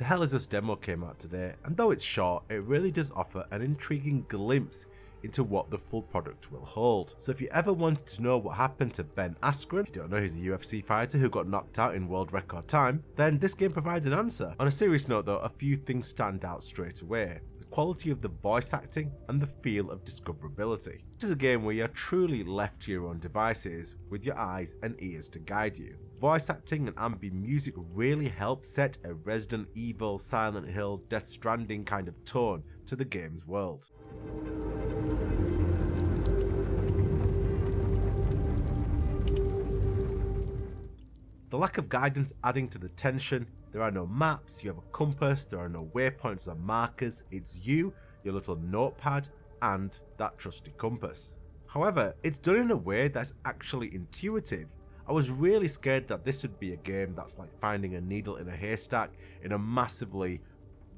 The Hell Is Us demo came out today, and though it's short, it really does offer an intriguing glimpse into what the full product will hold. So if you ever wanted to know what happened to Ben Askren, if you don't know, he's a UFC fighter who got knocked out in world record time, then this game provides an answer. On a serious note though, a few things stand out straight away. The quality of the voice acting and the feel of discoverability. This is a game where you're truly left to your own devices with your eyes and ears to guide you. Voice acting and ambient music really help set a Resident Evil, Silent Hill, Death Stranding kind of tone to the game's world. The lack of guidance adding to the tension. There are no maps, you have a compass, there are no waypoints or markers, it's you, your little notepad, and that trusty compass. However, it's done in a way that's actually intuitive. I was really scared that this would be a game that's like finding a needle in a haystack in a massively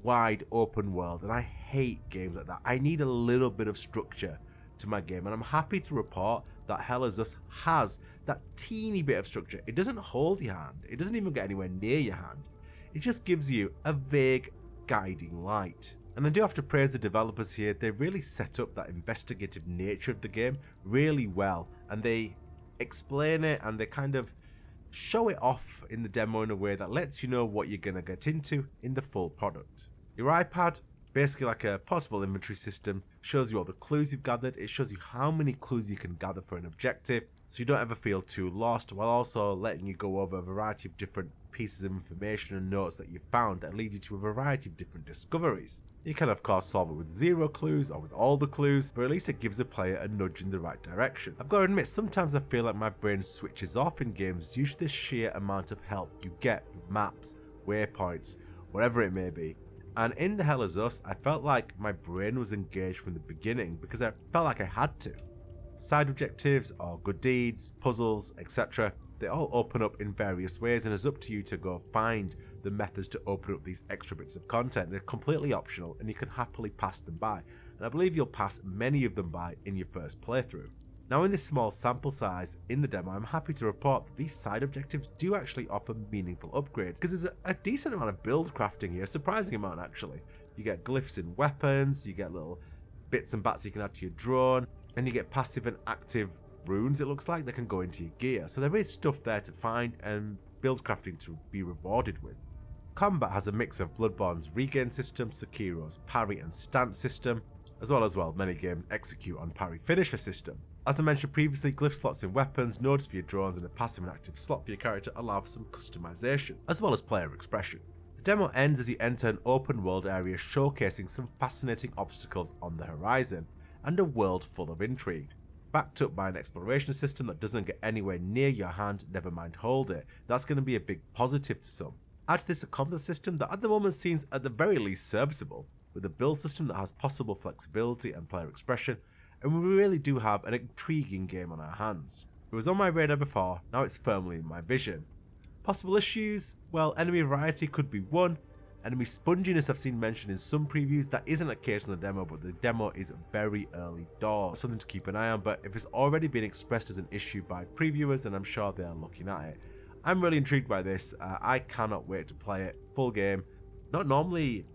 wide open world, and I hate games like that. I need a little bit of structure to my game, and I'm happy to report that Hell Is Us has that teeny bit of structure. It doesn't hold your hand, it doesn't even get anywhere near your hand, it just gives you a vague guiding light. And I do have to praise the developers here. They really set up that investigative nature of the game really well, and they explain it and they kind of show it off in the demo in a way that lets you know what you're going to get into in the full product. Your iPad, basically like a portable inventory system, shows you all the clues you've gathered. It shows you how many clues you can gather for an objective, so you don't ever feel too lost, while also letting you go over a variety of different pieces of information and notes that you've found that lead you to a variety of different discoveries. You can of course solve it with 0 clues or with all the clues, but at least it gives a player a nudge in the right direction. I've got to admit, sometimes I feel like my brain switches off in games due to the sheer amount of help you get with maps, waypoints, whatever it may be. And in The Hell Is Us, I felt like my brain was engaged from the beginning because I felt like I had to. Side objectives or good deeds, puzzles, etc. They all open up in various ways, and it's up to you to go find the methods to open up these extra bits of content. They're completely optional and you can happily pass them by, and I believe you'll pass many of them by in your first playthrough. Now in this small sample size in the demo, I'm happy to report that these side objectives do actually offer meaningful upgrades, because there's a decent amount of build crafting here, a surprising amount actually. You get glyphs in weapons, you get little bits and bats you can add to your drone, and you get passive and active runes, it looks like, that can go into your gear. So there is stuff there to find and build crafting to be rewarded with. Combat has a mix of Bloodborne's regain system, Sekiro's parry and stance system, as well many games execute on parry finisher system. As I mentioned previously, glyph slots in weapons, nodes for your drones, and a passive and active slot for your character allow for some customization, as well as player expression. The demo ends as you enter an open world area showcasing some fascinating obstacles on the horizon, and a world full of intrigue, backed up by an exploration system that doesn't get anywhere near your hand, never mind hold it. That's going to be a big positive to some. Add to this a compass system that at the moment seems at the very least serviceable, with a build system that has possible flexibility and player expression, and we really do have an intriguing game on our hands. It was on my radar before, now it's firmly in my vision. Possible issues? Well, enemy variety could be one. Enemy sponginess I've seen mentioned in some previews. That isn't a case in the demo, but the demo is very early doors. Something to keep an eye on, but if it's already been expressed as an issue by previewers, then I'm sure they are looking at it. I'm really intrigued by this. I cannot wait to play it. Full game. Not normally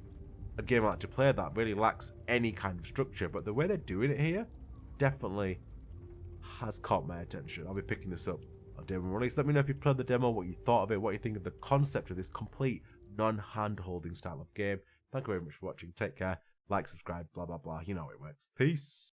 a game I like to play that really lacks any kind of structure, but the way they're doing it here definitely has caught my attention. I'll be picking this up on day one release. Let me know if you played the demo, what you thought of it, what you think of the concept of this complete non-hand holding style of game. Thank you very much for watching. Take care, like, subscribe, blah blah blah. You know how it works. Peace.